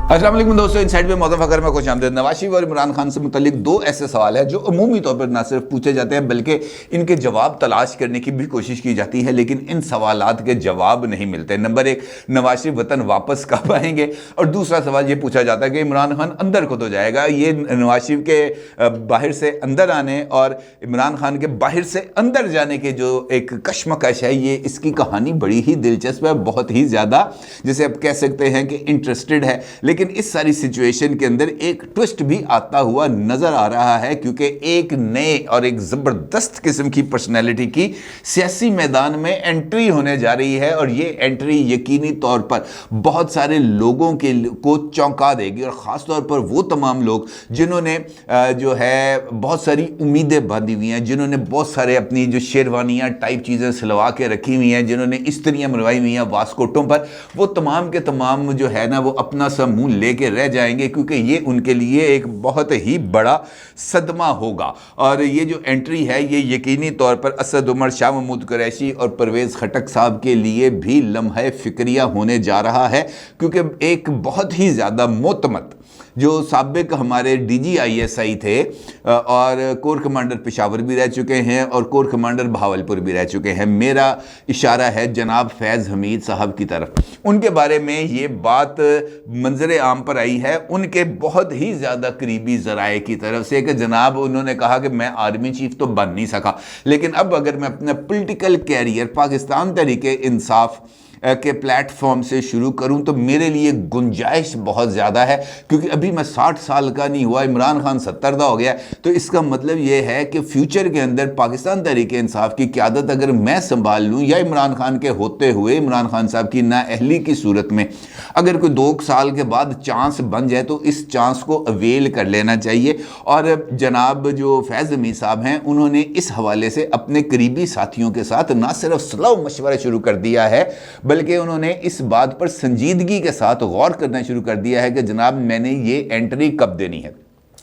अस्सलाम वालेकुम दोस्तों, इनसाइड में मौजूद फकर में खुश आमदीद। नवाज शरीफ और इमरान खान से मुतल्लिक दो ऐसे सवाल हैं जो अमूमी तौर पर ना सिर्फ पूछे जाते हैं बल्कि इनके जवाब तलाश करने की भी कोशिश की जाती है, लेकिन इन सवालात के जवाब नहीं मिलते। नंबर एक, नवाज शरीफ वतन वापस कब आएंगे? और दूसरा सवाल ये पूछा जाता है कि इमरान खान अंदर कब हो जाएगा। ये नवाज शरीफ के बाहर से अंदर आने और इमरान खान के बाहर से अंदर जाने के जो एक कशमकश है, ये इसकी कहानी बड़ी ही दिलचस्प है, बहुत ही ज़्यादा जैसे आप कह सकते हैं कि इंटरेस्टेड है। लेकिन इस सारी सिचुएशन के अंदर एक ट्विस्ट भी आता हुआ नजर आ रहा है, क्योंकि एक नए और एक जबरदस्त किस्म की पर्सनैलिटी की सियासी मैदान में एंट्री होने जा रही है। और ये एंट्री यकीनी तौर पर बहुत सारे लोगों को चौंका देगी, और ख़ास तौर पर वो तमाम लोग जिन्होंने जो है बहुत सारी उम्मीदें बांधी हुई हैं, जिन्होंने बहुत सारे अपनी जो शेरवानियाँ टाइप चीज़ें सिलवा के रखी हुई हैं, जिन्होंने इस्त्रियाँ मनवाई हुई हैं वास्कोटों पर, वो तमाम के तमाम जो है ना वो अपना सा मुंह लेके रह जाएंगे, क्योंकि ये उनके लिए एक बहुत ही बड़ा सदमा होगा। और ये जो एंट्री है ये यकीनी तौर पर असद उमर, शाह महमूद कुरैशी और परवेज़ खटक साहब के लिए भी लम्हा फिक्रिया होने जा रहा है, क्योंकि एक बहुत ही ज़्यादा मोतमद जो साबिक हमारे DGISI थे और कोर कमांडर पेशावर भी रह चुके हैं और कोर कमांडर बहावलपुर भी रह चुके हैं, मेरा इशारा है जनाब फैज़ हमीद साहब की तरफ। उनके बारे में ये बात मंजर आम पर आई है उनके बहुत ही ज़्यादा करीबी ज़राए की तरफ से कि जनाब उन्होंने कहा कि मैं आर्मी चीफ तो बन नहीं सका, लेकिन अब अगर मैं अपना पॉलिटिकल कैरियर पाकिस्तान तहरीके इंसाफ के प्लेटफॉर्म से शुरू करूं तो मेरे लिए गुंजाइश बहुत ज़्यादा है, क्योंकि अभी मैं 60 साल का नहीं हुआ, इमरान खान 70 का हो गया। तो इसका मतलब ये है कि फ्यूचर के अंदर पाकिस्तान तहरीके इंसाफ की क़यादत अगर मैं संभाल लूं, या इमरान खान के होते हुए इमरान खान साहब की नाअहली की सूरत में अगर कोई 2 साल के बाद चांस बन जाए तो इस चांस को अवेल कर लेना चाहिए। और जनाब जो फैज़ हमीद साहब हैं उन्होंने इस हवाले से अपने करीबी साथियों के साथ ना सिर्फ सलाह मशवरा शुरू कर दिया है, बल्कि उन्होंने इस बात पर संजीदगी के साथ गौर करना शुरू कर दिया है कि जनाब मैंने ये एंट्री कब देनी है,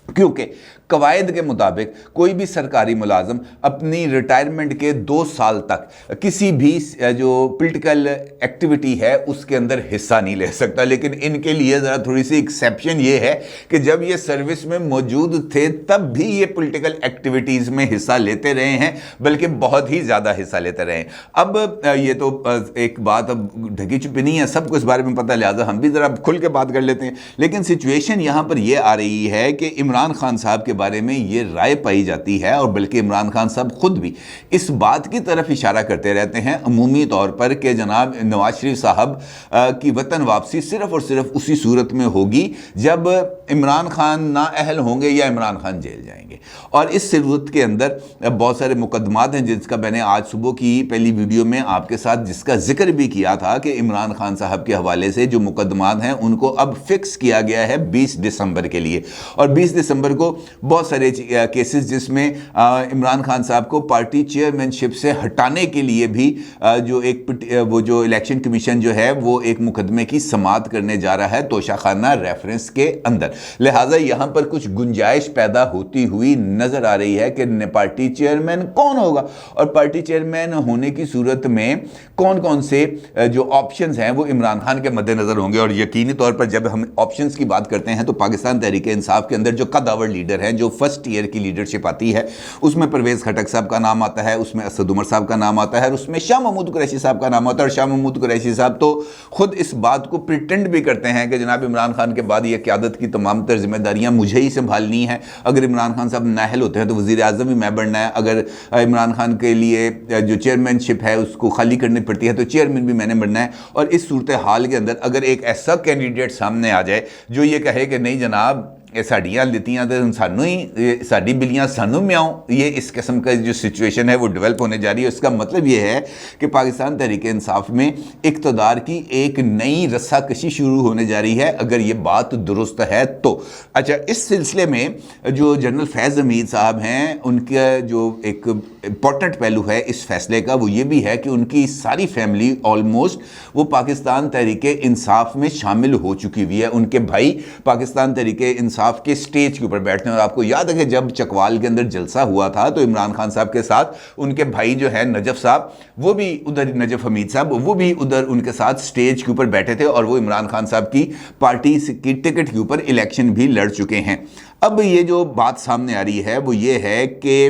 क्योंकि कवायद के मुताबिक कोई भी सरकारी मुलाजम अपनी रिटायरमेंट के 2 साल तक किसी भी जो पॉलिटिकल एक्टिविटी है उसके अंदर हिस्सा नहीं ले सकता। लेकिन इनके लिए ज़रा थोड़ी सी एक्सेप्शन ये है कि जब ये सर्विस में मौजूद थे तब भी ये पॉलिटिकल एक्टिविटीज़ में हिस्सा लेते रहे हैं, बल्कि बहुत ही ज़्यादा हिस्सा लेते रहे हैं। अब ये तो एक बात अब ढकी छुपी नहीं है, सबको इस बारे में पता, लिहाजा हम भी ज़रा खुल के बात कर लेते हैं। लेकिन सिचुएशन यहाँ पर यह आ रही है कि इमरान खान साहब के बारे में ये राय पाई जाती है, और बल्कि इमरान खान साहब खुद भी इस बात की तरफ इशारा करते रहते हैं अमूमी तौर पर कि जनाब नवाज शरीफ साहब की वतन वापसी सिर्फ और सिर्फ उसी सूरत में होगी जब इमरान खान नाअहल होंगे या इमरान खान जेल जाएंगे। और इस सूरत के अंदर बहुत सारे मुकदमात हैं, जिसका मैंने आज सुबह की पहली वीडियो में आपके साथ जिसका जिक्र भी किया था कि इमरान खान साहब के हवाले से जो मुकदमात हैं उनको अब फिक्स किया गया है 20 दिसंबर के लिए। और 20 दिसंबर को बहुत सारे केसेस जिसमें इमरान खान साहब को पार्टी चेयरमैनशिप से हटाने के लिए भी जो एक वो जो इलेक्शन कमीशन जो है वो एक मुकदमे की समाअत करने जा रहा है तोशाखाना रेफरेंस के अंदर। लिहाजा यहाँ पर कुछ गुंजाइश पैदा होती हुई नजर आ रही है कि पार्टी चेयरमैन कौन होगा, और पार्टी चेयरमैन होने की सूरत में कौन कौन से जो ऑप्शंस हैं वो इमरान खान के मद्देनजर होंगे। और यकीनी तौर पर जब हम ऑप्शंस की बात करते हैं तो पाकिस्तान तहरीके इंसाफ के अंदर जो कदावर लीडर हैं, जो फर्स्ट ईयर की लीडरशिप आती है, उसमें परवेज़ खटक साहब का नाम आता है, उसमें असद उमर साहब का नाम आता है, और उसमें शाह महमूद कुरैशी साहब का नाम आता है। और शाह महमूद कुरैशी साहब तो खुद इस बात को प्रिटेंड भी करते हैं कि जनाब इमरान खान के बाद ये क़यादत की तमाम तर जिम्मेदारियां मुझे ही संभालनी है। अगर इमरान खान साहब नाअहल होते हैं तो वज़ीर आज़म भी मैं बनना है, अगर इमरान खान के लिए जो चेयरमैनशिप है उसको खाली करनी पड़ती है तो चेयरमैन भी मैंने बनना है। और इस सूरत हाल के अंदर अगर एक ऐसा कैंडिडेट सामने आ जाए जो ये कहे कि नहीं जनाब ये साड़ियाँ लितियाँ तो सानू ही साड़ी बिलियाँ सानू म्याऊं, ये इस किस्म का जो सिचुएशन है वो डेवलप होने जा रही है। इसका मतलब ये है कि पाकिस्तान तहरीके इंसाफ में इक़्तिदार की एक नई रस्साकशी शुरू होने जा रही है, अगर ये बात दुरुस्त है तो। अच्छा, इस सिलसिले में जो जनरल फैज़ हमीद साहब हैं उनका जो एक امپورٹنٹ پہلو ہے اس فیصلے کا وہ یہ بھی ہے کہ ان کی ساری فیملی آلموسٹ وہ پاکستان تحریک انصاف میں شامل ہو چکی ہوئی ہے. ان کے بھائی پاکستان تحریک انصاف کے سٹیج کے اوپر بیٹھتے ہیں, اور آپ کو یاد ہے کہ جب چکوال کے اندر جلسہ ہوا تھا تو عمران خان صاحب کے ساتھ ان کے بھائی جو ہے نجف صاحب, وہ بھی ادھر, نجف حمید صاحب, وہ بھی ادھر ان کے ساتھ سٹیج کے اوپر بیٹھے تھے, اور وہ عمران خان صاحب کی پارٹی کی ٹکٹ کے اوپر الیکشن بھی لڑ چکے ہیں. اب یہ جو بات سامنے آ رہی ہے وہ یہ ہے کہ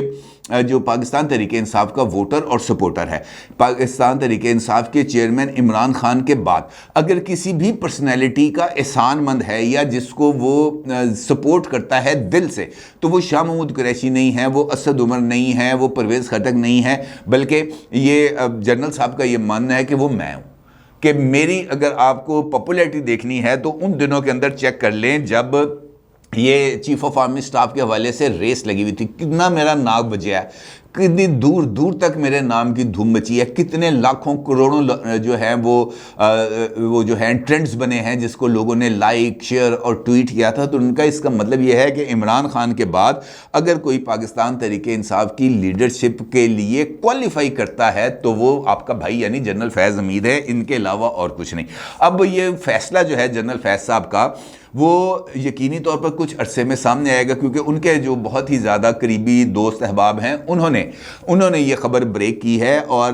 جو پاکستان تحریک انصاف کا ووٹر اور سپورٹر ہے, پاکستان تحریک انصاف کے چیئرمین عمران خان کے بعد اگر کسی بھی پرسنالٹی کا احسان مند ہے یا جس کو وہ سپورٹ کرتا ہے دل سے, تو وہ شاہ محمود قریشی نہیں ہے, وہ اسد عمر نہیں ہے, وہ پرویز خٹک نہیں ہے, بلکہ یہ جنرل صاحب کا یہ ماننا ہے کہ وہ میں ہوں. کہ میری اگر آپ کو پاپولیرٹی دیکھنی ہے تو ان دنوں کے اندر چیک کر لیں جب یہ چیف آف آرمی سٹاف کے حوالے سے ریس لگی ہوئی تھی, کتنا میرا ناک بجیا ہے, کتنی دور دور تک میرے نام کی دھوم مچی ہے, کتنے لاکھوں کروڑوں جو ہیں وہ جو ہیں ٹرینڈز بنے ہیں جس کو لوگوں نے لائک, شیئر اور ٹویٹ کیا تھا. تو ان کا اس کا مطلب یہ ہے کہ عمران خان کے بعد اگر کوئی پاکستان تحریک انصاف کی لیڈرشپ کے لیے کوالیفائی کرتا ہے تو وہ آپ کا بھائی یعنی جنرل فیض حمید ہے, ان کے علاوہ اور کچھ نہیں. اب یہ فیصلہ جو ہے جنرل فیض صاحب کا وہ یقینی طور پر کچھ عرصے میں سامنے آئے گا, کیونکہ ان کے جو بہت ہی زیادہ قریبی دوست احباب ہیں انہوں نے یہ خبر بریک کی ہے, اور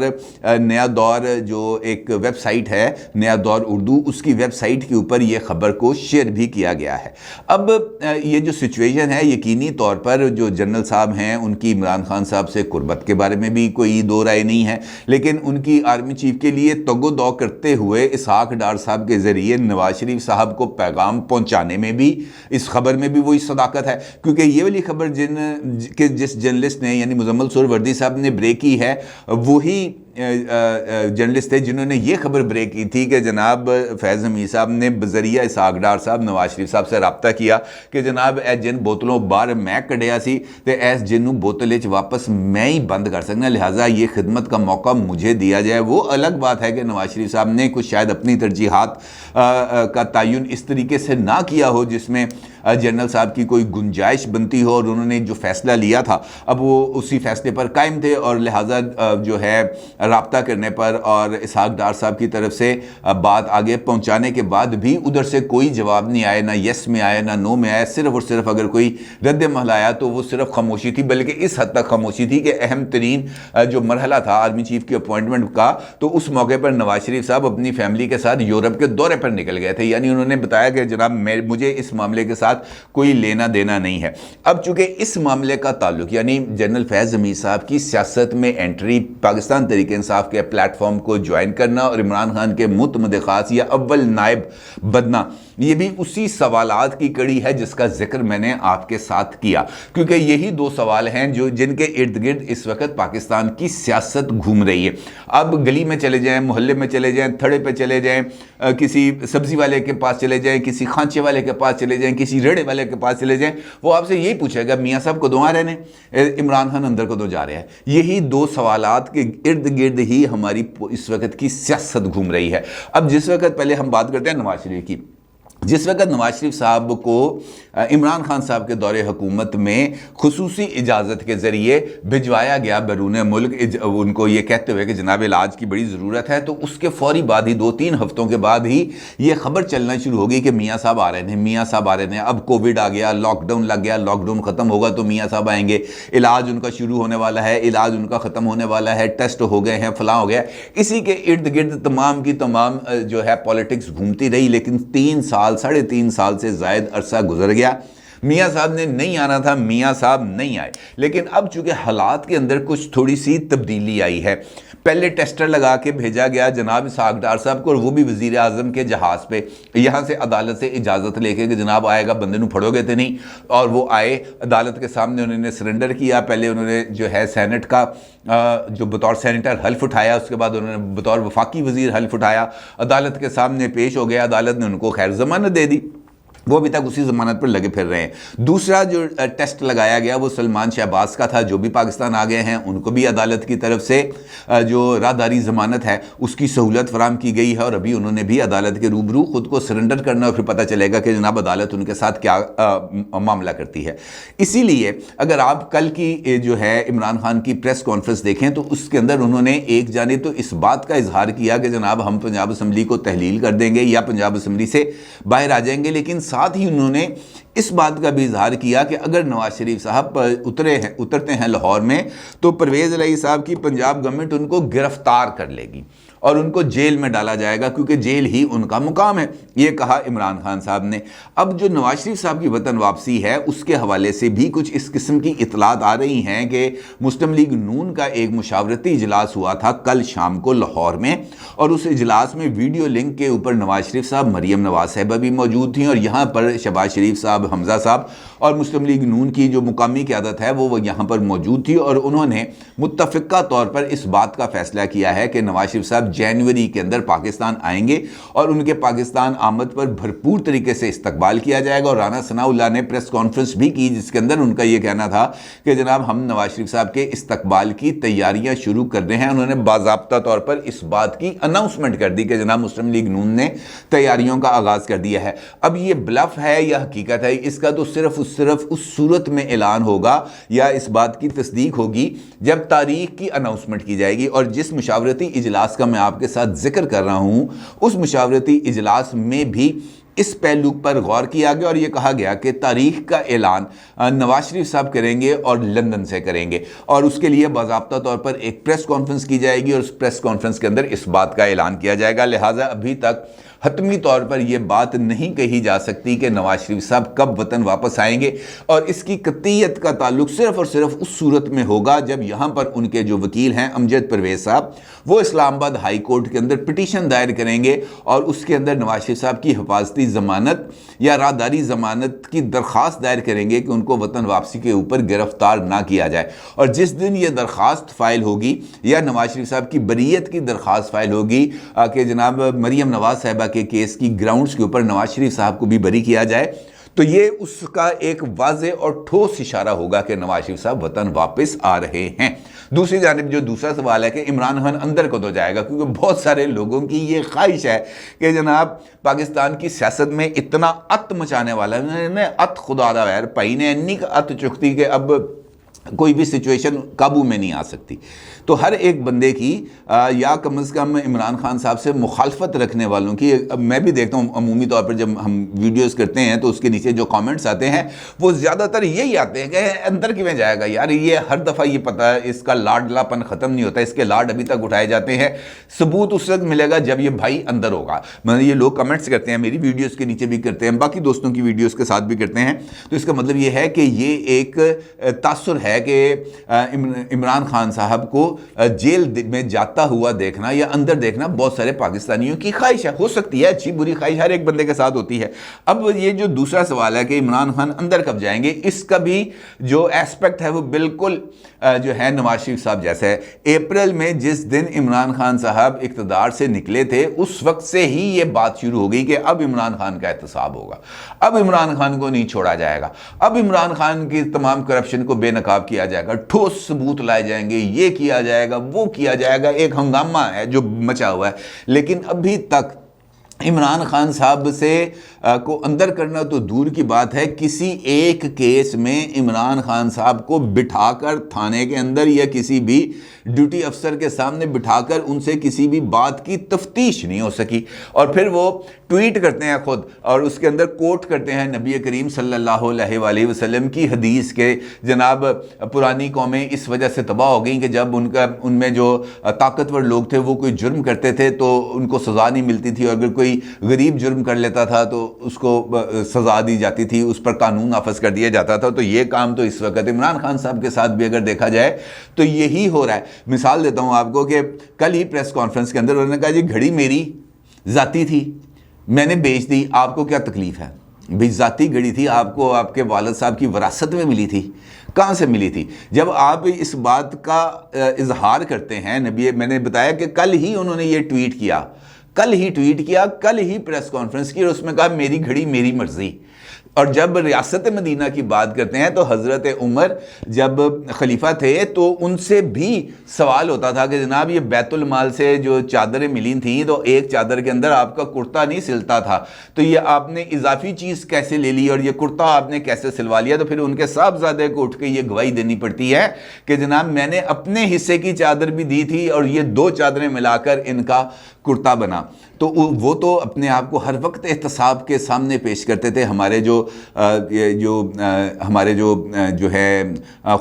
نیا دور جو ایک ویب سائٹ ہے نیا دور اردو, اس کی ویب سائٹ کے اوپر یہ خبر کو شیئر بھی کیا گیا ہے. اب یہ جو سچویشن ہے, یقینی طور پر جو جنرل صاحب ہیں ان کی عمران خان صاحب سے قربت کے بارے میں بھی کوئی دو رائے نہیں ہے, لیکن ان کی آرمی چیف کے لیے تگ و دو کرتے ہوئے اسحاق ڈار صاحب کے ذریعے نواز شریف صاحب کو پیغام پہنچانے میں بھی اس خبر میں بھی وہی صداقت ہے. کیونکہ یہ والی خبر جس جرنلسٹ نے یعنی مزمل سہروردی صاحب نے بریک کی ہے, وہی جرنلسٹ تھے جنہوں نے یہ خبر بریک کی تھی کہ جناب فیض حمید صاحب نے بذریعہ اسحاق ڈار صاحب نواز شریف صاحب سے رابطہ کیا کہ جناب اے جن بوتلوں باہر میں کڈیا سی تے ایس جنوں بوتل وچ واپس میں ہی بند کر سکنا, لہٰذا یہ خدمت کا موقع مجھے دیا جائے. وہ الگ بات ہے کہ نواز شریف صاحب نے کچھ شاید اپنی ترجیحات کا تعین اس طریقے سے نہ کیا ہو جس میں جنرل صاحب کی کوئی گنجائش بنتی ہو, اور انہوں نے جو فیصلہ لیا تھا اب وہ اسی فیصلے پر قائم تھے, اور لہٰذا جو ہے رابطہ کرنے پر اور اسحاق ڈار صاحب کی طرف سے بات آگے پہنچانے کے بعد بھی ادھر سے کوئی جواب نہیں آیا, نہ یس میں آیا نہ نو میں آیا, صرف اور صرف اگر کوئی رد عمل آیا تو وہ صرف خاموشی تھی, بلکہ اس حد تک خاموشی تھی کہ اہم ترین جو مرحلہ تھا آرمی چیف کی اپوائنٹمنٹ کا, تو اس موقع پر نواز شریف صاحب اپنی فیملی کے ساتھ یورپ کے دورے پر نکل گئے تھے. یعنی انہوں نے بتایا کہ جناب مجھے اس معاملے کے ساتھ کوئی لینا دینا نہیں ہے. اب چونکہ اس معاملے کا تعلق یعنی جنرل فیض حمید صاحب کی سیاست میں انٹری, پاکستان تحریک انصاف کے پلیٹ فارم کو جوائن کرنا اور عمران خان کے معتمد خاص یا اول نائب بننا, یہ بھی اسی سوالات کی کڑی ہے جس کا ذکر میں نے آپ کے ساتھ کیا, کیونکہ یہی دو سوال ہیں جن کے ارد گرد اس وقت پاکستان کی سیاست گھوم رہی ہے. اب گلی میں چلے جائیں, محلے میں چلے جائیں, تھڑے پہ چلے جائیں, کسی سبزی والے کے پاس چلے جائیں, کسی خانچے والے کے پاس چلے جائیں, کسی ریڑے والے کے پاس چلے جائیں, وہ آپ سے یہی پوچھے گا میاں صاحب کدوں آ رہے ہیں, عمران خان اندر کدوں جا رہے ہیں. یہی دو سوالات کے ارد گرد ہی ہماری اس وقت کی سیاست گھوم رہی ہے. اب جس وقت پہلے ہم بات کرتے ہیں نواز شریف کی, جس وقت نواز شریف صاحب کو عمران خان صاحب کے دور حکومت میں خصوصی اجازت کے ذریعے بھجوایا گیا بیرون ملک, ان کو یہ کہتے ہوئے کہ جناب علاج کی بڑی ضرورت ہے, تو اس کے فوری بعد ہی 2-3 ہفتوں کے بعد ہی یہ خبر چلنا شروع ہو گئی کہ میاں صاحب آ رہے ہیں, میاں صاحب آ رہے ہیں. اب کووڈ آ گیا, لاک ڈاؤن لگ گیا, لاک ڈاؤن ختم ہوگا تو میاں صاحب آئیں گے, علاج ان کا شروع ہونے والا ہے, علاج ان کا ختم ہونے والا ہے, ٹیسٹ ہو گئے ہیں, فلاں ہو گیا. اسی کے ارد گرد تمام کی تمام جو ہے پالیٹکس گھومتی رہی, لیکن 3 سال سے زائد عرصہ گزر گیا. میاں صاحب نے نہیں آنا تھا, میاں صاحب نہیں آئے. لیکن اب چونکہ حالات کے اندر کچھ تھوڑی سی تبدیلی آئی ہے, پہلے ٹیسٹر لگا کے بھیجا گیا جناب اسحاق ڈار صاحب کو, اور وہ بھی وزیر اعظم کے جہاز پہ, یہاں سے عدالت سے اجازت لے کے کہ جناب آئے گا, بندے نو پھڑو گے تھے نہیں, اور وہ آئے عدالت کے سامنے, انہوں نے سرنڈر کیا. پہلے انہوں نے جو ہے سینٹ کا جو بطور سینیٹر حلف اٹھایا, اس کے بعد انہوں نے بطور وفاقی وزیر حلف اٹھایا, عدالت کے سامنے پیش ہو گیا, عدالت نے ان کو خیر ضمانت دے دی. वो अभी तक उसी ज़मानत पर लगे फिर रहे हैं। दूसरा जो टेस्ट लगाया गया वो सलमान शहबाज का था, जो भी पाकिस्तान आ गए हैं उनको भी अदालत की तरफ से जो राहदारी ज़मानत है उसकी सहूलत फराम की गई है, और अभी उन्होंने भी अदालत के रूबरू खुद को सरेंडर करना और फिर पता चलेगा कि जनाब अदालत उनके साथ क्या मामला करती है। इसीलिए अगर आप कल की जो है इमरान खान की प्रेस कॉन्फ्रेंस देखें तो उसके अंदर उन्होंने एक जानिब तो इस बात का इजहार किया कि जनाब हम पंजाब असम्बली को तहलील कर देंगे या पंजाब असम्बली से बाहर आ जाएंगे, लेकिन साथ ही उन्होंने इस बात का भी इजहार किया कि अगर नवाज शरीफ साहब उतरते हैं लाहौर में तो परवेज़ इलाही साहब की पंजाब गवर्नमेंट उनको गिरफ्तार कर लेगी और उनको जेल में डाला जाएगा, क्योंकि जेल ही उनका मुकाम है, ये कहा इमरान खान साहब ने। अब जो नवाज शरीफ साहब की वतन वापसी है उसके हवाले से भी कुछ इस किस्म की इतलात आ रही हैं कि मुस्लिम लीग नून का एक मुशावरती इजलास हुआ था कल शाम को लाहौर में, और उस इजलास में वीडियो लिंक के ऊपर नवाज शरीफ साहब, मरीम नवाज साहिबा भी मौजूद थी, और यहाँ पर शहबाज शरीफ साहब, हमजा साहब और मुस्लिम लीग नून की जो मुकामी क़यादत है वो यहाँ पर मौजूद थी, और उन्होंने मुत्तफ़िक़ा तौर पर इस बात का फ़ैसला किया है कि नवाज शरीफ साहब जनवरी के अंदर पाकिस्तान आएंगे और उनके पाकिस्तान आमद पर भरपूर तरीके से इस्तकबाल किया जाएगा। और राना सनाउल्लाह ने प्रेस कॉन्फ्रेंस भी की जिसके अंदर उनका ये कहना था कि जनाब हम नवाज शरीफ साहब के इस्तकबाल की तैयारियां शुरू कर रहे हैं। उन्होंने बाज़ाब्ता तौर पर इस बात की अनाउंसमेंट कर दी कि जनाब मुस्लिम लीग नून ने तैयारियों का आगाज़ कर दिया है। अब ये ब्लफ है या हकीकत है, इसका तो सिर्फ उस सूरत में ऐलान होगा या इस बात की तस्दीक होगी जब तारीख की अनाउंसमेंट की जाएगी। और जिस मुशावरती इजलास का मैं आपके साथ जिक्र कर रहा हूं उस मुशावरती इजलास में भी इस पहलू पर गौर किया गया और यह कहा गया कि तारीख का ऐलान नवाज शरीफ साहब करेंगे और लंदन से करेंगे, और उसके लिए बाज़ाब्ता तौर पर एक प्रेस कॉन्फ्रेंस की जाएगी और उस प्रेस कॉन्फ्रेंस के अंदर इस बात का ऐलान किया जाएगा। लिहाजा अभी तक हतमी तौर पर यह बात नहीं कही जा सकती कि नवाज शरीफ साहब कब वतन वापस आएंगे, और इसकी कतईयत का ताल्लुक सिर्फ और सिर्फ उस सूरत में होगा जब यहाँ पर उनके जो वकील हैं अमजद परवेज़ साहब वो इस्लामाबाद हाई कोर्ट के अंदर पिटीशन दायर करेंगे और उसके अंदर नवाज शरीफ साहब की हिफाजती ज़मानत या राहदारी ज़मानत की दरख्वास्त दायर करेंगे कि उनको वतन वापसी के ऊपर गिरफ्तार ना किया जाए। और जिस दिन ये दरख्वास्त फ़ाइल होगी या नवाज शरीफ साहब की बरीयत की दरख्वास्त फ़ाइल होगी कि जनाब मरीम नवाज साहिबा के केस की ग्राउंड्स के ऊपर नवाज शरीफ साहब को भी बरी किया जाए, तो ये उसका एक वाज़े और ठोस इशारा होगा कि नवाज शरीफ साहब वतन वापस आ रहे हैं। दूसरी जानिब जो दूसरा सवाल है कि इमरान खान अंदर कब जाएगा, क्योंकि बहुत सारे लोगों की ये ख्वाहिश है कि जनाब पाकिस्तान की सियासत में इतना अत मचाने वाला है, अत खुदा दा वैर भाई ने इन्नी अत चुकती कि अब कोई भी सिचुएशन काबू में नहीं आ सकती। तो हर एक बंदे की या कम से कम इमरान खान साहब से मुखालफत रखने वालों की, अब मैं भी देखता हूँ अमूमी तौर पर जब हम वीडियोस करते हैं तो उसके नीचे जो कमेंट्स आते हैं वो ज़्यादातर यही आते हैं कि अंदर क्यों जाएगा यार, ये हर दफ़ा ये पता है इसका लाडलापन ख़त्म नहीं होता, इसके लाड अभी तक उठाए जाते हैं। सबूत उस वक्त मिलेगा जब ये भाई अंदर होगा। मतलब ये लोग कमेंट्स करते हैं, मेरी वीडियोज़ के नीचे भी करते हैं, बाकी दोस्तों की वीडियोज़ के साथ भी करते हैं। तो इसका मतलब ये है कि ये एक तासुर है कि इमरान खान साहब को जेल में जाता हुआ देखना या अंदर देखना बहुत सारे पाकिस्तानियों की ख्वाहिश है। हो सकती है, अच्छी बुरी ख्वाहिश हर एक बंदे के साथ होती है। अब ये जो दूसरा सवाल है कि इमरान खान अंदर कब जाएंगे, इसका भी जो एस्पेक्ट है वो बिल्कुल जो है नवाज शरीफ साहब जैसा है। अप्रैल में जिस दिन इमरान खान साहब इक़्तिदार से निकले थे उस वक्त से ही ये बात शुरू हो गई कि अब इमरान खान का एहतसाब होगा, अब इमरान खान को नहीं छोड़ा जाएगा, अब इमरान खान की तमाम करप्शन को बेनकाब किया जाएगा, ठोस सबूत लाए जाएंगे, ये किया जाएगा, वो किया जाएगा। एक हंगामा है जो मचा हुआ है। लेकिन अभी तक इमरान खान साहब से को अंदर करना तो दूर की बात है, किसी एक केस में इमरान खान साहब को बिठाकर थाने के अंदर या किसी भी ड्यूटी अफसर के सामने बिठाकर उनसे किसी भी बात की तफ्तीश नहीं हो सकी। और फिर वो ट्वीट करते हैं खुद और उसके अंदर कोट करते हैं नबी करीम सल्लल्लाहु अलैहि वसल्लम की हदीस के, जनाब पुरानी कौमें इस वजह से तबाह हो गई कि जब उनमें जो ताकतवर लोग थे वो कोई जुर्म करते थे तो उनको सज़ा नहीं मिलती थी, और अगर कोई गरीब जुर्म कर लेता था तो उसको सज़ा दी जाती थी, उस पर कानून नाफज कर दिया जाता था। तो ये काम तो इस वक्त इमरान खान साहब के साथ भी अगर देखा जाए तो यही हो रहा है। मिसाल देता हूँ आपको कि कल ही प्रेस कॉन्फ्रेंस के अंदर उन्होंने कहा जी घड़ी मेरी ज़ाती थी, मैंने बेच दी, आपको क्या तकलीफ़ है? भाई ज़ाती घड़ी थी, आपको आपके वालिद साहब की विरासत में मिली थी, कहाँ से मिली थी? जब आप इस बात का इजहार करते हैं, मैंने बताया कि कल ही उन्होंने ये ट्वीट किया, कल ही प्रेस कॉन्फ्रेंस की और उसमें कहा मेरी घड़ी मेरी मर्जी। اور جب ریاست مدینہ کی بات کرتے ہیں تو حضرت عمر جب خلیفہ تھے تو ان سے بھی سوال ہوتا تھا کہ جناب یہ بیت المال سے جو چادریں ملی تھیں تو ایک چادر کے اندر آپ کا کرتا نہیں سلتا تھا، تو یہ آپ نے اضافی چیز کیسے لے لی اور یہ کرتا آپ نے کیسے سلوا لیا؟ تو پھر ان کے صاحبزادے کو اٹھ کے یہ گواہی دینی پڑتی ہے کہ جناب میں نے اپنے حصے کی چادر بھی دی تھی اور یہ دو چادریں ملا کر ان کا کرتا بنا۔ تو وہ تو اپنے آپ کو ہر وقت احتساب کے سامنے پیش کرتے تھے۔ ہمارے جو ہے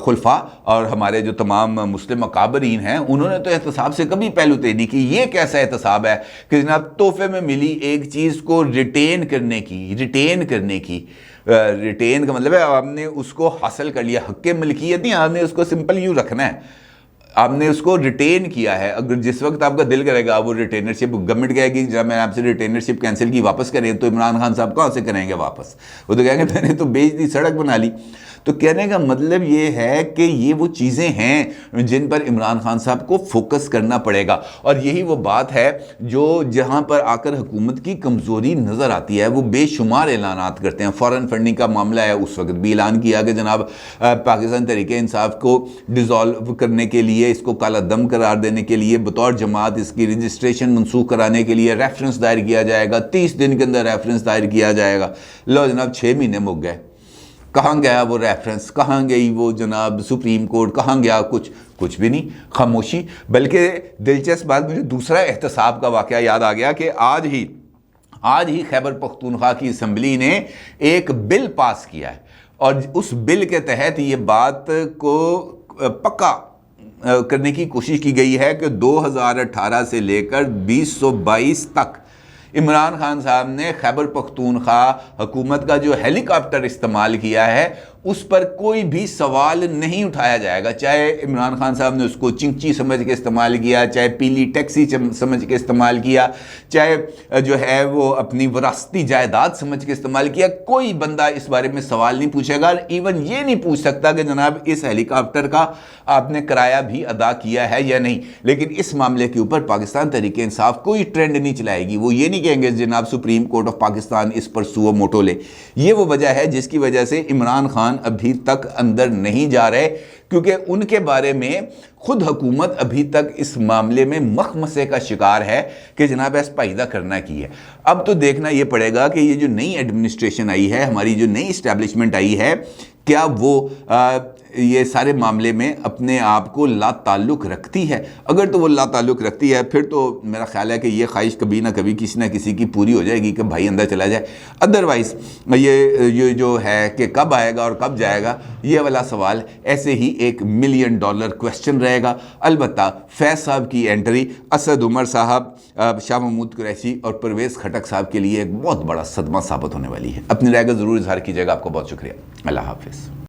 خلفاء اور ہمارے جو تمام مسلم اکابرین ہیں انہوں نے تو احتساب سے کبھی پہلو تے نہیں کی۔ یہ کیسا احتساب ہے کہ جناب تحفے میں ملی ایک چیز کو ریٹین کرنے کی ریٹین کا مطلب ہے آپ نے اس کو حاصل کر لیا، حق ملکیت نہیں، آپ نے اس کو سمپل یوں رکھنا ہے، آپ نے اس کو ریٹین کیا ہے۔ اگر جس وقت آپ کا دل کرے گا وہ ریٹینرشپ گورنمنٹ کہے گی جب میں آپ سے ریٹینرشپ کینسل کی واپس کریں، تو عمران خان صاحب کہاں سے کریں گے واپس؟ وہ تو کہیں گے میں نے تو بیچ دی، سڑک بنا لی۔ تو کہنے کا مطلب یہ ہے کہ یہ وہ چیزیں ہیں جن پر عمران خان صاحب کو فوکس کرنا پڑے گا، اور یہی وہ بات ہے جو جہاں پر آ کر حکومت کی کمزوری نظر آتی ہے۔ وہ بے شمار اعلانات کرتے ہیں، فارن فنڈنگ کا معاملہ ہے، اس وقت بھی اعلان کیا کہ جناب پاکستان تحریک انصاف کو ڈیزالو کرنے کے لیے، اس کو کالا دم قرار دینے کے لیے، بطور جماعت اس کی رجسٹریشن منسوخ کرانے کے لیے ریفرنس دائر کیا جائے گا، 30 دن کے اندر ریفرنس دائر کیا جائے گا۔ لو جناب 6 مہینے مک گئے، کہاں گیا وہ ریفرنس؟ کہاں گئی وہ جناب سپریم کورٹ؟ کہاں گیا کچھ بھی نہیں، خاموشی۔ بلکہ دلچسپ بات مجھے دوسرا احتساب کا واقعہ یاد آ گیا کہ آج ہی خیبر پختونخوا کی اسمبلی نے ایک بل پاس کیا ہے، اور اس بل کے تحت یہ بات کو پکا کرنے کی کوشش کی گئی ہے کہ 2018 سے لے کر 2022 تک عمران خان صاحب نے خیبر پختونخوا حکومت کا جو ہیلی کاپٹر استعمال کیا ہے اس پر کوئی بھی سوال نہیں اٹھایا جائے گا، چاہے عمران خان صاحب نے اس کو چنچی سمجھ کے استعمال کیا، چاہے پیلی ٹیکسی سمجھ کے استعمال کیا، چاہے جو ہے وہ اپنی وراثتی جائیداد سمجھ کے استعمال کیا، کوئی بندہ اس بارے میں سوال نہیں پوچھے گا۔ ایون یہ نہیں پوچھ سکتا کہ جناب اس ہیلی کاپٹر کا آپ نے کرایہ بھی ادا کیا ہے یا نہیں۔ لیکن اس معاملے کے اوپر پاکستان تحریک انصاف کوئی ٹرینڈ نہیں چلائے گی، وہ یہ نہیں کہیں گے جناب Supreme Court of Pakistan suo پر سو موٹو لے۔ یہ وہ وجہ ہے جس کی وجہ سے عمران خان ابھی تک اندر نہیں جا رہے، کیونکہ ان کے بارے میں خود حکومت ابھی تک اس معاملے میں مخمسے کا شکار ہے کہ جناب ایس پائیدہ کرنا کی ہے۔ اب تو دیکھنا یہ پڑے گا کہ یہ جو نئی ایڈمنسٹریشن آئی ہے، ہماری جو نئی اسٹیبلشمنٹ آئی ہے، کیا وہ یہ سارے معاملے میں اپنے آپ کو لا تعلق رکھتی ہے۔ اگر تو وہ لا تعلق رکھتی ہے پھر تو میرا خیال ہے کہ یہ خواہش کبھی نہ کبھی کسی نہ کسی کی پوری ہو جائے گی کہ بھائی اندر چلا جائے۔ ادروائز یہ جو ہے کہ کب آئے گا اور کب جائے گا، یہ والا سوال ایسے ہی $1 ملین کویسچن رہے گا۔ البتہ فیض صاحب کی انٹری اسد عمر صاحب، شاہ محمود قریشی اور پرویز خٹک صاحب کے لیے ایک بہت بڑا صدمہ ثابت ہونے والی ہے۔ اپنی رائے کا ضرور اظہار کیجیے گا۔ آپ کو بہت شکریہ۔ اللہ حافظ۔